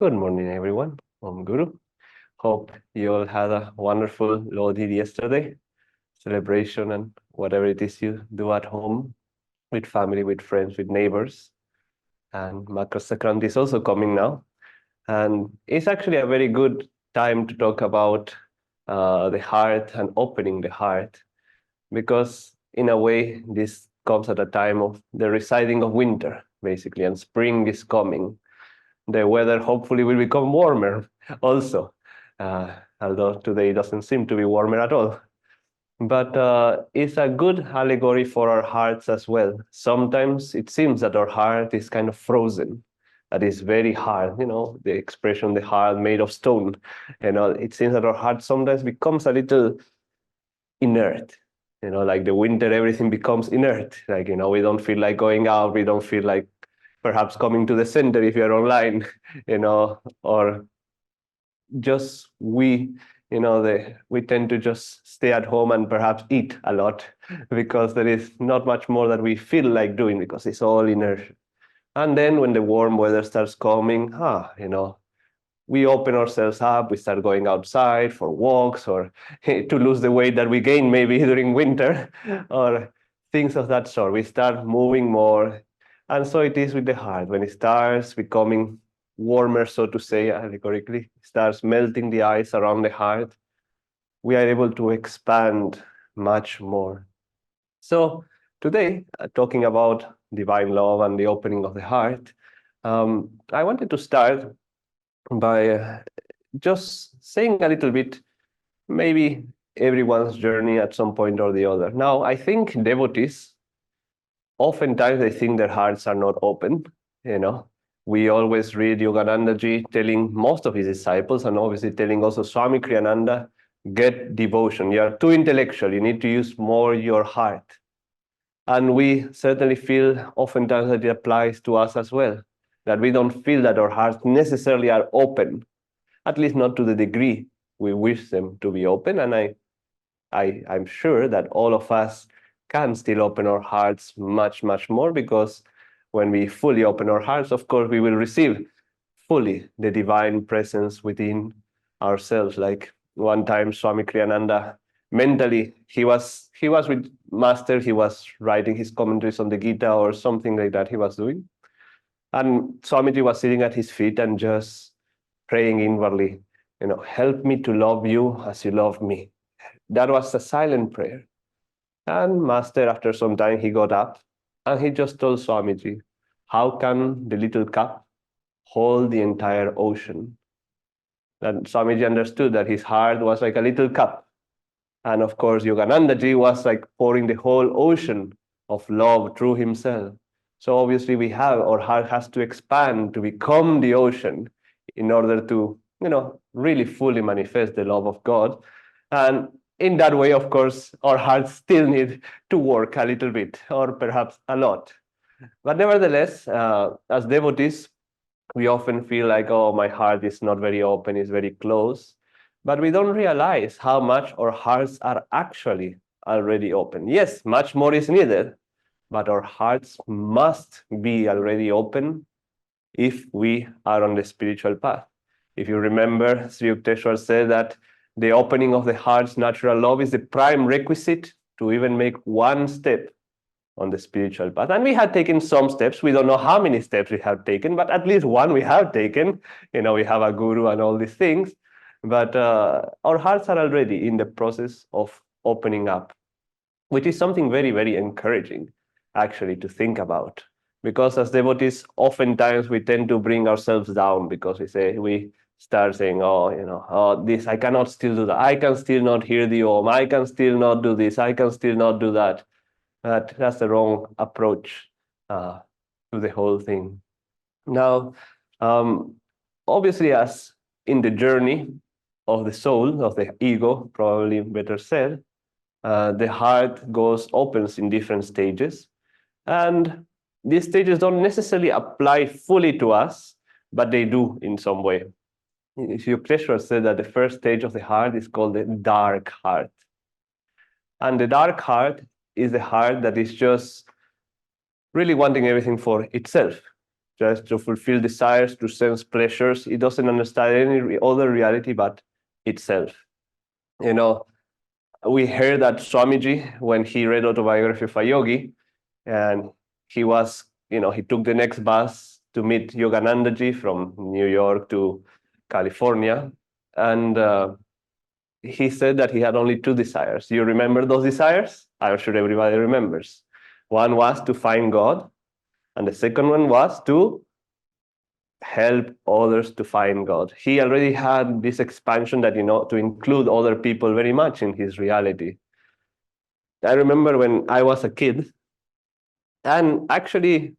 Good morning, everyone. I'm Guru. Hope you all had a wonderful Lodi yesterday, celebration and whatever it is you do at home with family, with friends, with neighbors. And Makar Sankranti is also coming now. And it's actually a very good time to talk about the heart and opening the heart, because in a way, this comes at a time of the residing of winter, basically, and spring is coming. The weather hopefully will become warmer also, although today doesn't seem to be warmer at all. But it's a good allegory for our hearts as well. Sometimes it seems that our heart is kind of frozen, that is very hard. The expression, the heart made of stone. It seems that our heart sometimes becomes a little inert. Like the winter, everything becomes inert. Like, we don't feel like going out. We don't feel like perhaps coming to the center if you're online, or just we tend to just stay at home and perhaps eat a lot because there is not much more that we feel like doing because it's all inertia. And then when the warm weather starts coming, we open ourselves up, we start going outside for walks or to lose the weight that we gain maybe during winter or things of that sort. We start moving more. And so it is with the heart. When it starts becoming warmer, so to say, allegorically, starts melting the ice around the heart, we are able to expand much more. So today, talking about divine love and the opening of the heart, I wanted to start by just saying a little bit, maybe everyone's journey at some point or the other. Now, I think devotees, oftentimes they think their hearts are not open. You know, we always read Yogananda ji telling most of his disciples, and obviously telling also Swami Kriyananda, get devotion. You are too intellectual. You need to use more your heart. And we certainly feel oftentimes that it applies to us as well, that we don't feel that our hearts necessarily are open, at least not to the degree we wish them to be open. And I'm sure that all of us can still open our hearts much, much more, because when we fully open our hearts, of course, we will receive fully the divine presence within ourselves. Like one time, Swami Kriyananda, mentally, he was with Master, he was writing his commentaries on the Gita or something like that he was doing. And Swamiji was sitting at his feet and just praying inwardly, help me to love you as you love me. That was a silent prayer. And Master, after some time, he got up and he just told Swamiji, how can the little cup hold the entire ocean? And Swamiji understood that his heart was like a little cup. And of course, Yogananda ji was like pouring the whole ocean of love through himself. So obviously, our heart has to expand to become the ocean in order to, really fully manifest the love of God. And in that way, of course, our hearts still need to work a little bit, or perhaps a lot. But nevertheless, as devotees, we often feel like, oh, my heart is not very open, it's very closed. But we don't realize how much our hearts are actually already open. Yes, much more is needed, but our hearts must be already open if we are on the spiritual path. If you remember, Sri Yukteswar said that the opening of the heart's natural love is the prime requisite to even make one step on the spiritual path. And we had taken some steps. We don't know how many steps we have taken, but at least one we have taken. We have a guru and all these things. But our hearts are already in the process of opening up, which is something very, very encouraging, actually, to think about. Because as devotees, oftentimes we tend to bring ourselves down because we start saying, oh, oh, this, I cannot still do that. I can still not hear the Om. I can still not do this. I can still not do that. That's the wrong approach to the whole thing. Now, obviously, as in the journey of the soul, of the ego, probably better said, the heart opens in different stages. And these stages don't necessarily apply fully to us, but they do in some way. Yukteswar said that the first stage of the heart is called the dark heart. And the dark heart is the heart that is just really wanting everything for itself. just to fulfill desires, to sense pleasures. It doesn't understand any other reality but itself. You know, we heard that Swamiji, when he read Autobiography of a Yogi, and he was, he took the next bus to meet Yogananda ji from New York to California. And he said that he had only two desires. You remember those desires? I'm sure everybody remembers. One was to find God, and the second one was to help others to find God. He already had this expansion that, to include other people very much in his reality. I remember when I was a kid, and actually,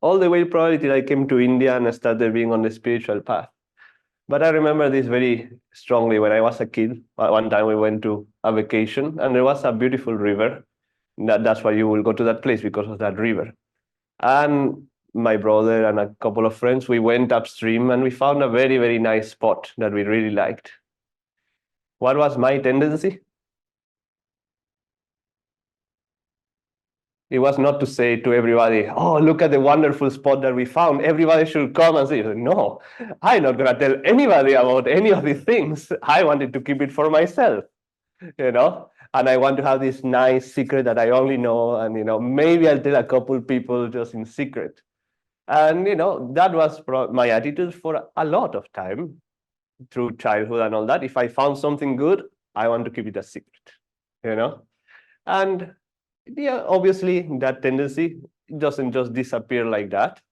all the way probably till I came to India and I started being on the spiritual path. But I remember this very strongly when I was a kid. One time we went to a vacation and there was a beautiful river. That's why you will go to that place, because of that river. And my brother and a couple of friends, we went upstream and we found a very, very nice spot that we really liked. What was my tendency? It was not to say to everybody, oh, look at the wonderful spot that we found. Everybody should come and see. No, I'm not going to tell anybody about any of these things. I wanted to keep it for myself, and I want to have this nice secret that I only know. And, maybe I'll tell a couple people just in secret. And, that was my attitude for a lot of time through childhood and all that. If I found something good, I want to keep it a secret, and yeah, obviously that tendency doesn't just disappear like that.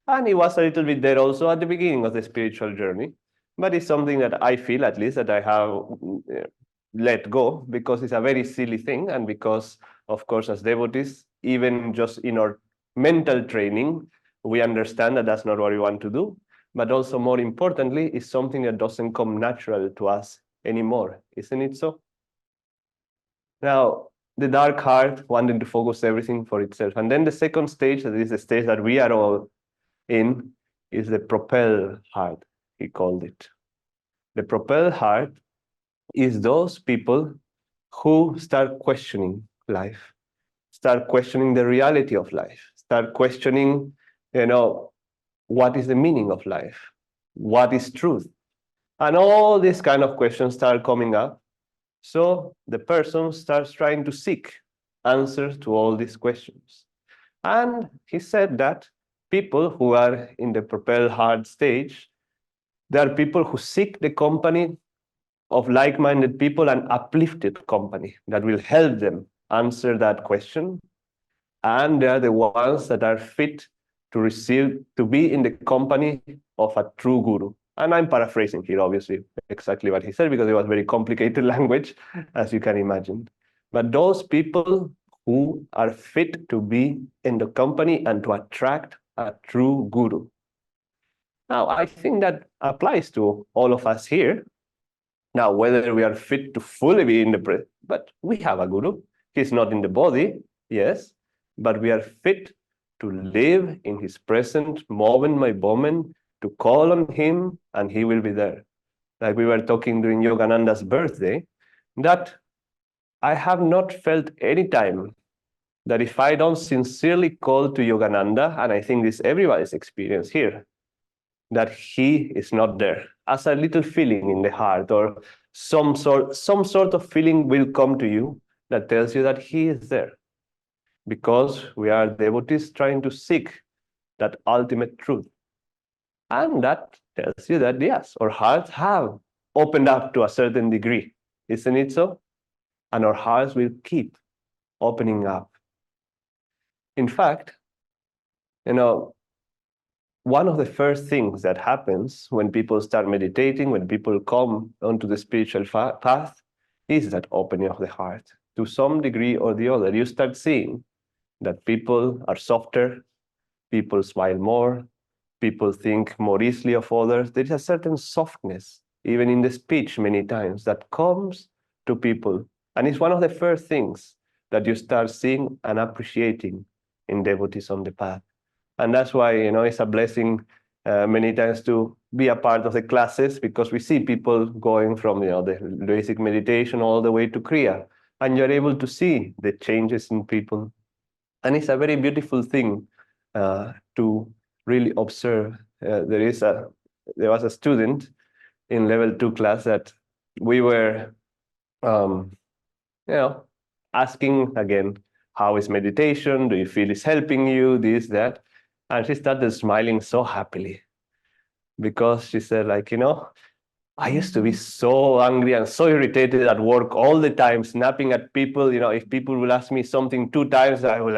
And it was a little bit there also at the beginning of the spiritual journey. But it's something that I feel, at least, that I have let go, because it's a very silly thing. And because, of course, as devotees, even just in our mental training, we understand that that's not what we want to do. But also, more importantly, it's something that doesn't come natural to us anymore. Isn't it so? Now, the dark heart wanting to focus everything for itself. And then the second stage, that is the stage that we are all in, is the propel heart, he called it. The propel heart is those people who start questioning life, start questioning the reality of life, start questioning, what is the meaning of life? What is truth? And all these kind of questions start coming up. So the person starts trying to seek answers to all these questions. And he said that people who are in the propel heart stage, they are people who seek the company of like-minded people and uplifted company that will help them answer that question. And they are the ones that are fit to be in the company of a true guru. And I'm paraphrasing here, obviously, exactly what he said, because it was very complicated language, as you can imagine. But those people who are fit to be in the company and to attract a true guru. Now, I think that applies to all of us here. Now, whether we are fit to fully be in the but we have a guru. He's not in the body, yes, but we are fit to live in his present moment by moment, to call on him, and he will be there. Like we were talking during Yogananda's birthday, that I have not felt any time that if I don't sincerely call to Yogananda, and I think this everybody's experience here, that he is not there, as a little feeling in the heart, or some sort of feeling will come to you that tells you that he is there, because we are devotees trying to seek that ultimate truth. And that tells you that, yes, our hearts have opened up to a certain degree, isn't it so? And our hearts will keep opening up. In fact, one of the first things that happens when people start meditating, when people come onto the spiritual path, is that opening of the heart. To some degree or the other, you start seeing that people are softer, people smile more, people think more easily of others. There is a certain softness, even in the speech many times, that comes to people. And it's one of the first things that you start seeing and appreciating in devotees on the path. And that's why, it's a blessing many times to be a part of the classes, because we see people going from, the basic meditation all the way to Kriya. And you're able to see the changes in people. And it's a very beautiful thing to really observe. There was a student in level 2 class that we were, um, you know, asking again, how is meditation? Do you feel it's helping you? This, that. And she started smiling so happily because she said, like, I used to be so angry and so irritated at work all the time, snapping at people. If people will ask me something 2 times, I will,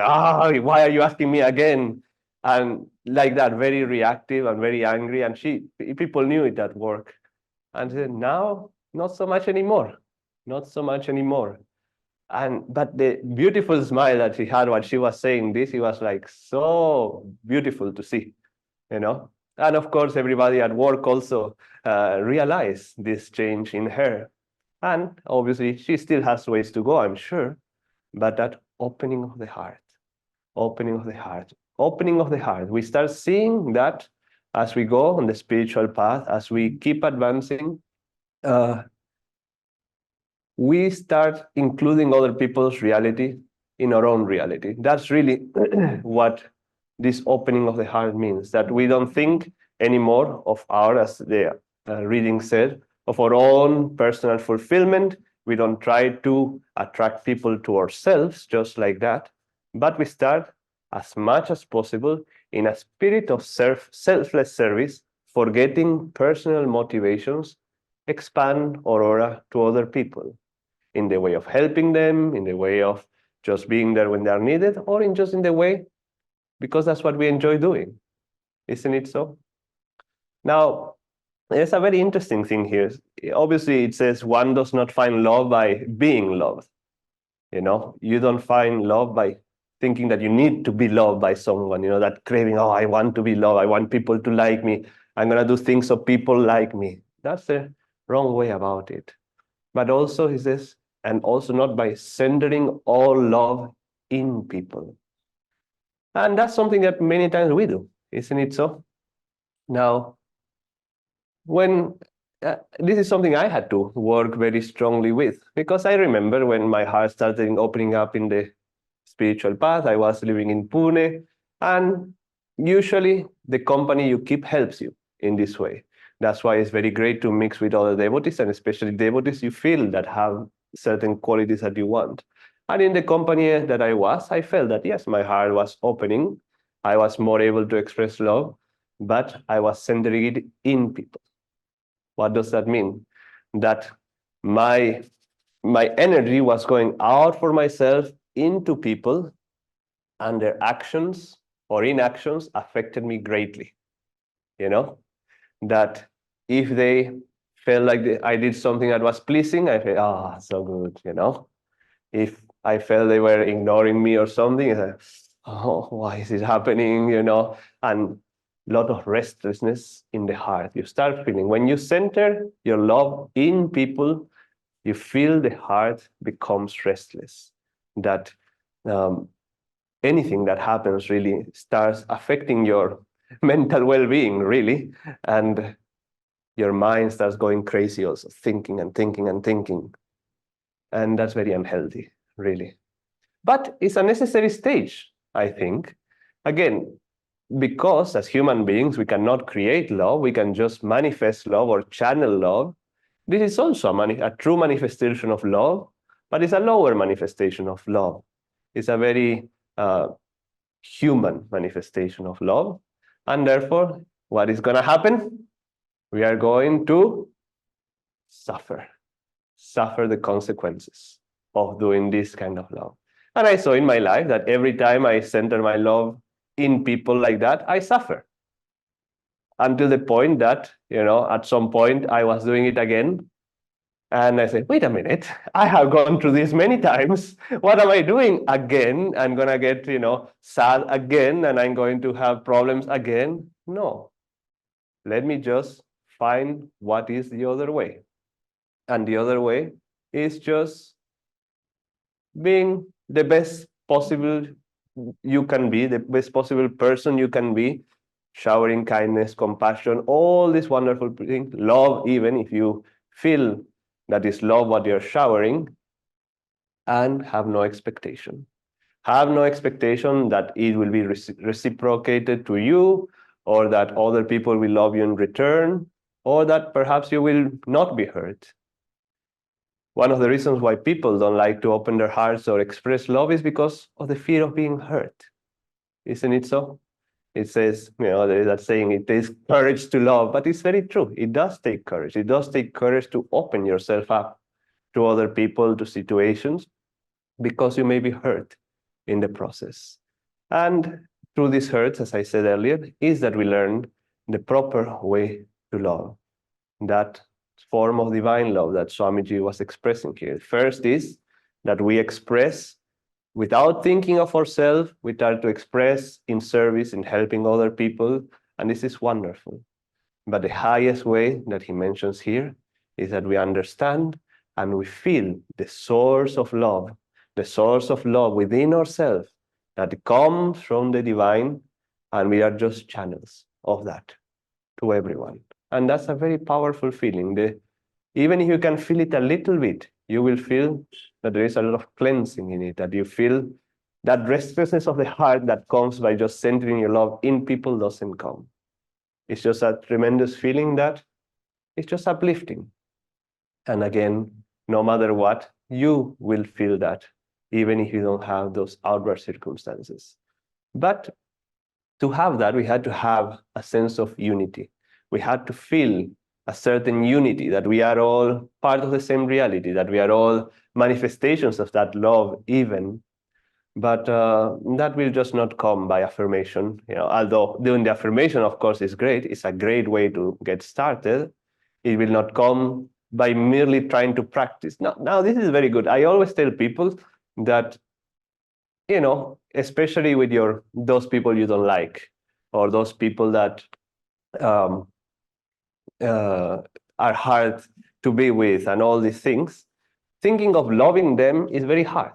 why are you asking me again? And like that, very reactive and very angry. And people knew it at work. And she said, now, not so much anymore. Not so much anymore. But the beautiful smile that she had while she was saying this, it was like so beautiful to see, you know. And of course, everybody at work also realized this change in her. And obviously, she still has ways to go, I'm sure. But that opening of the heart, opening of the heart, opening of the heart, we start seeing that as we go on the spiritual path, as we keep advancing, uh, we start including other people's reality in our own reality. That's really what this opening of the heart means, that we don't think anymore of our, as the reading said, of our own personal fulfillment. We don't try to attract people to ourselves just like that, but we start as much as possible in a spirit of selfless service, forgetting personal motivations, expand our aura to other people in the way of helping them, in the way of just being there when they are needed, or just in the way because that's what we enjoy doing. Isn't it so? Now, there's a very interesting thing here. Obviously, it says one does not find love by being loved. You don't find love by thinking that you need to be loved by someone, that craving, oh, I want to be loved. I want people to like me. I'm going to do things so people like me. That's the wrong way about it. But also, he says, and also not by centering all love in people. And that's something that many times we do, isn't it so? Now, when this is something I had to work very strongly with, because I remember when my heart started opening up in the spiritual path, I was living in Pune, and usually the company you keep helps you in this way. That's why it's very great to mix with other devotees, and especially devotees you feel that have certain qualities that you want. And in the company that I was, I felt that yes, my heart was opening. I was more able to express love, but I was centering it in people. What does that mean? That my my energy was going out for myself into people, and their actions or inactions affected me greatly. You know, that if they felt like I did something that was pleasing, I felt, so good, If I felt they were ignoring me or something, it's like, oh, why is it happening, And a lot of restlessness in the heart. You start feeling, when you center your love in people, you feel the heart becomes restless. That anything that happens really starts affecting your mental well-being, really. And your mind starts going crazy also, thinking and thinking and thinking. And that's very unhealthy, really. But it's a necessary stage, I think. Again, because as human beings, we cannot create love, we can just manifest love or channel love. This is also a true manifestation of love, but it's a lower manifestation of love. It's a very human manifestation of love. And therefore, what is going to happen? We are going to suffer the consequences of doing this kind of love. And I saw in my life that every time I center my love in people like that, I suffer. Until the point that, at some point I was doing it again. And I said, wait a minute, I have gone through this many times. What am I doing again? I'm going to get, sad again, and I'm going to have problems again. No, let me just find what is the other way. And the other way is just being the best possible you can be, the best possible person you can be, showering kindness, compassion, all these wonderful things, love, even if you feel that is love what you're showering, and have no expectation. Have no expectation that it will be reciprocated to you, or that other people will love you in return, or that perhaps you will not be hurt. One of the reasons why people don't like to open their hearts or express love is because of the fear of being hurt. Isn't it so? It says, there is that saying, it takes courage to love, but it's very true. It does take courage. It does take courage to open yourself up to other people, to situations, because you may be hurt in the process. And through these hurts, as I said earlier, is that we learn the proper way to love. That form of divine love that Swamiji was expressing here. First is that we express without thinking of ourselves, we try to express in service, in helping other people, and this is wonderful. But the highest way that he mentions here is that we understand and we feel the source of love within ourselves that comes from the divine, and we are just channels of that to everyone. And that's a very powerful feeling. Even if you can feel it a little bit, you will feel that there is a lot of cleansing in it, that you feel that restlessness of the heart that comes by just centering your love in people doesn't come. It's just a tremendous feeling that it's just uplifting. And again, no matter what, you will feel that, even if you don't have those outward circumstances. But to have that, we had to have a sense of unity. We had to feel a certain unity, that we are all part of the same reality, that we are all manifestations of that love even. But that will just not come by affirmation. Although doing the affirmation, of course, is great. It's a great way to get started. It will not come by merely trying to practice. Now this is very good. I always tell people that, especially with those people you don't like, or those people that are hard to be with, and all these things, thinking of loving them is very hard.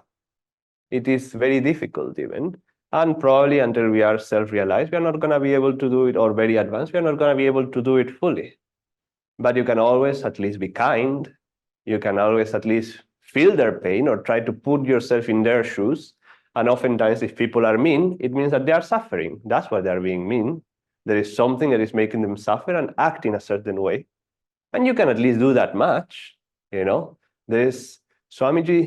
It is very difficult even. And probably until we are self-realized, we are not going to be able to do it, or very advanced, we are not going to be able to do it fully. But you can always at least be kind. You can always at least feel their pain or try to put yourself in their shoes. And oftentimes, if people are mean, it means that they are suffering. That's why they are being mean. There is something that is making them suffer and act in a certain way. And you can at least do that much. Swamiji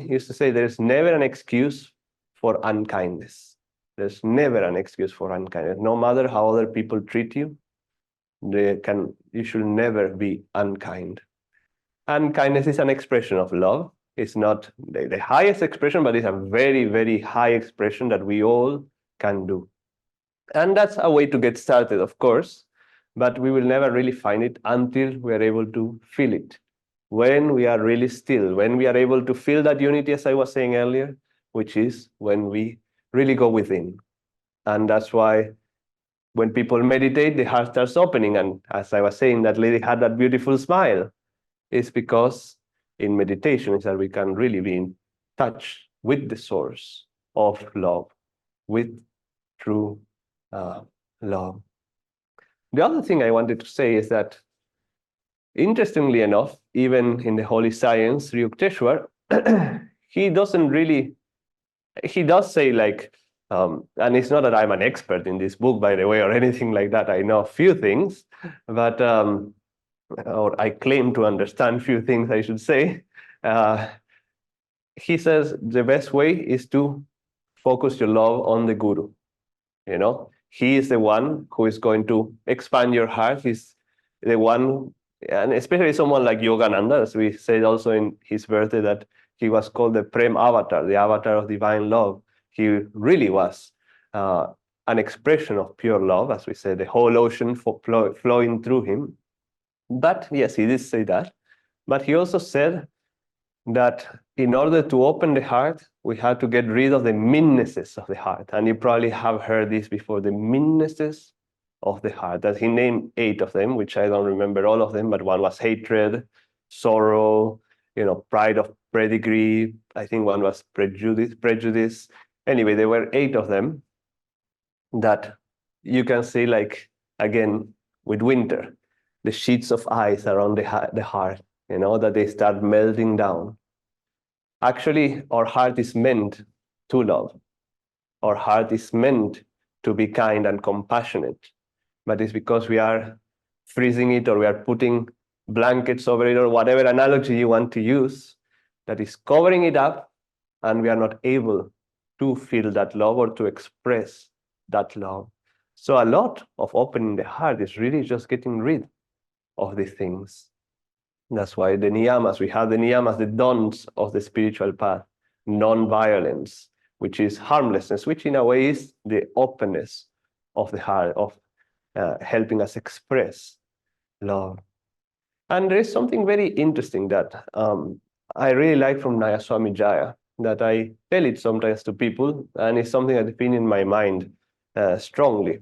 used to say there's never an excuse for unkindness. There's never an excuse for unkindness. No matter how other people treat you, you should never be unkind. And kindness is an expression of love. It's not the highest expression, but it's a very, very high expression that we all can do. And that's a way to get started, of course, but we will never really find it until we are able to feel it. When we are really still, when we are able to feel that unity, as I was saying earlier, which is when we really go within. And that's why when people meditate, the heart starts opening. And as I was saying, that lady had that beautiful smile. It's because in meditation is that we can really be in touch with the source of love, with true love. The other thing I wanted to say is that, interestingly enough, even in the Holy Science, Sri Yukteswar, he does say and it's not that I'm an expert in this book, by the way, or anything like that. I know a few things, but or I claim to understand few things, I should say. He says the best way is to focus your love on the Guru. He is the one who is going to expand your heart. He's the one, and especially someone like Yogananda, as we said also in his birthday, that he was called the Prem Avatar, the avatar of divine love. He really was an expression of pure love, as we said, the whole ocean flowing through him. But yes, he did say that. But he also said that in order to open the heart, we have to get rid of the meannesses of the heart. And you probably have heard this before, the meannesses of the heart. That he named 8 of them, which I don't remember all of them, but one was hatred, sorrow, pride of pedigree. I think one was prejudice. Anyway, there were 8 of them that you can see, like, again, with winter, the sheets of ice around the heart, that they start melting down. Actually, our heart is meant to love. Our heart is meant to be kind and compassionate. but it's because we are freezing it, or we are putting blankets over it, or whatever analogy you want to use, that is covering it up, and we are not able to feel that love or to express that love. So a lot of opening the heart is really just getting rid of these things. That's why the niyamas, we have the niyamas, the dons of the spiritual path, non-violence, which is harmlessness, which in a way is the openness of the heart, of helping us express love. And there is something very interesting that I really like from Nayaswami Jaya, that I tell it sometimes to people, and it's something that's been in my mind strongly.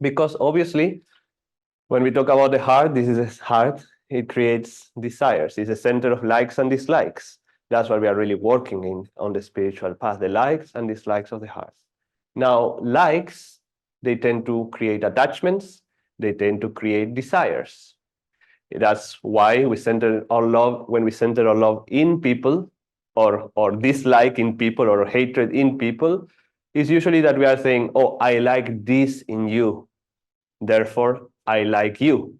Because obviously, when we talk about the heart, this is a heart, it creates desires. It's a center of likes and dislikes. That's what we are really working in on the spiritual path, the likes and dislikes of the heart. Now, likes, they tend to create attachments, they tend to create desires. That's why we center our love, when we center our love in people, or dislike in people, or hatred in people, is usually that we are saying, oh, I like this in you, therefore I like you.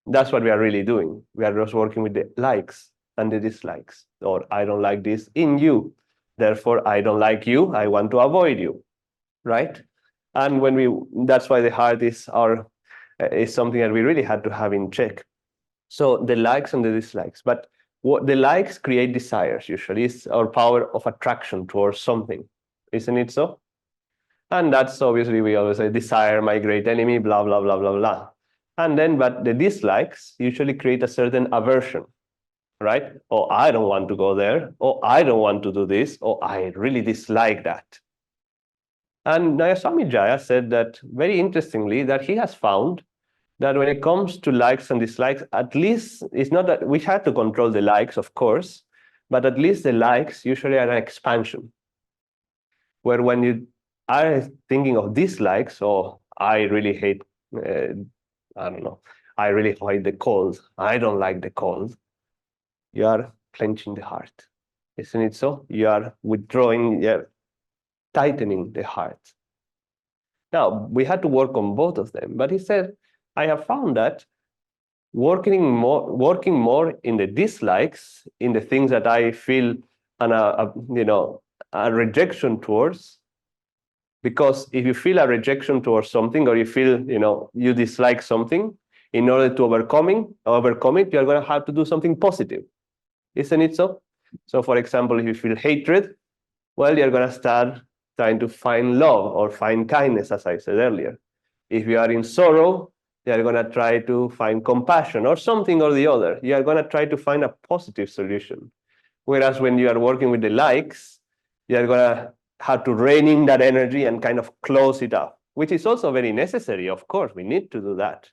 That's what we are really doing. We are just working with the likes and the dislikes. Or I don't like this in you, therefore I don't like you, I want to avoid you, right? And when we, that's why the heart is something that we really had to have in check. So the likes and the dislikes, but what the likes create desires usually, is our power of attraction towards something, isn't it so? And that's obviously, we always say, desire, my great enemy, blah, blah, blah, blah, blah. And then, but the dislikes usually create a certain aversion, right? Oh, I don't want to go there. Oh, I don't want to do this. Oh, I really dislike that. And Nayaswami Jaya said that, very interestingly, that he has found that when it comes to likes and dislikes, at least it's not that we had to control the likes, of course, but at least the likes usually are an expansion. Where when you are thinking of dislikes, or I really hate, I don't know, I really hate the cold, I don't like the cold, you are clenching the heart, isn't it so? You are withdrawing, you're tightening the heart. Now, we had to work on both of them, but he said, I have found that working more in the dislikes, in the things that I feel a rejection towards, because if you feel a rejection towards something, or you feel you dislike something, in order to overcome it, you're going to have to do something positive, isn't it so? So for example, if you feel hatred, well, you're going to start trying to find love or find kindness, as I said earlier. If you are in sorrow, you're going to try to find compassion or something or the other. You are going to try to find a positive solution. Whereas when you are working with the likes, you're going to have to rein in that energy and kind of close it up, which is also very necessary. Of course, we need to do that.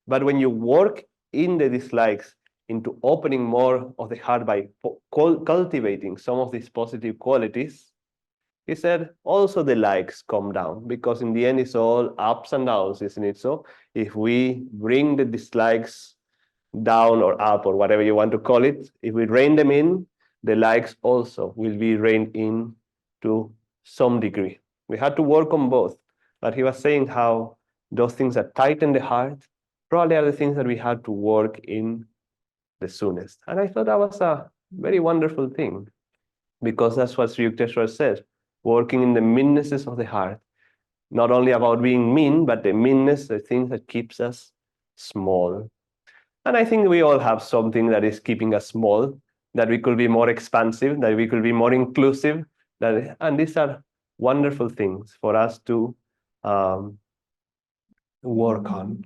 But when you work in the dislikes into opening more of the heart by cultivating some of these positive qualities, he said also the likes come down, because in the end it's all ups and downs, isn't it so? If we bring the dislikes down or up, or whatever you want to call it, if we rein them in, the likes also will be reined in to some degree. We had to work on both, but he was saying how those things that tighten the heart probably are the things that we had to work in the soonest. And I thought that was a very wonderful thing, because that's what Sri Yukteswar says, working in the meannesses of the heart, not only about being mean, but the meanness, the things that keeps us small. And I think we all have something that is keeping us small, that we could be more expansive, that we could be more inclusive, and these are wonderful things for us to work on.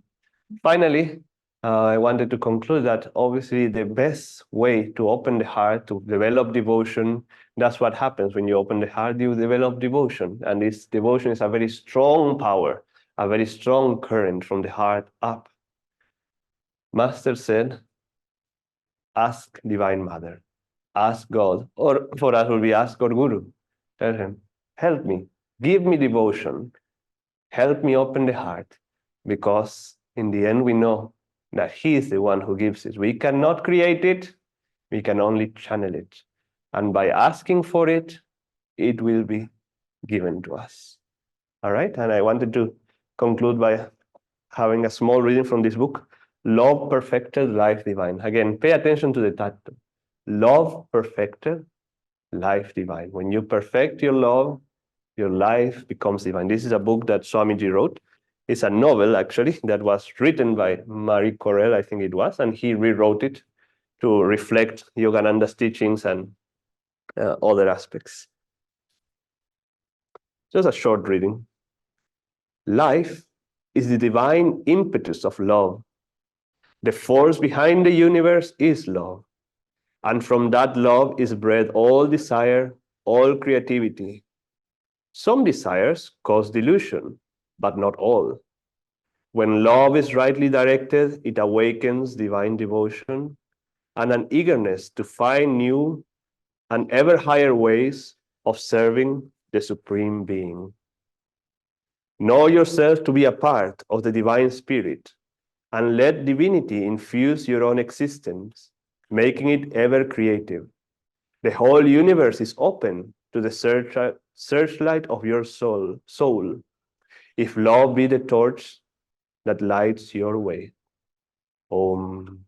Finally, I wanted to conclude that obviously the best way to open the heart, to develop devotion, that's what happens when you open the heart, you develop devotion. And this devotion is a very strong power, a very strong current from the heart up. Master said, ask Divine Mother, ask God, or for us will be ask our Guru. Tell him, help me, give me devotion, help me open the heart, because in the end we know that he is the one who gives it. We cannot create it, we can only channel it. And by asking for it, it will be given to us. All right, and I wanted to conclude by having a small reading from this book, Love Perfected, Life Divine. Again, pay attention to the title. Love Perfected, Life Divine. When you perfect your love, your life becomes divine. This is a book that Swamiji wrote. It's a novel, actually, that was written by Marie Corel, I think it was, and he rewrote it to reflect Yogananda's teachings and other aspects. Just a short reading. Life is the divine impetus of love. The force behind the universe is love. And from that love is bred all desire, all creativity. Some desires cause delusion, but not all. When love is rightly directed, it awakens divine devotion and an eagerness to find new and ever higher ways of serving the Supreme Being. Know yourself to be a part of the Divine Spirit and let divinity infuse your own existence, making it ever creative. The whole universe is open to the searchlight of your soul, if love be the torch that lights your way. Om.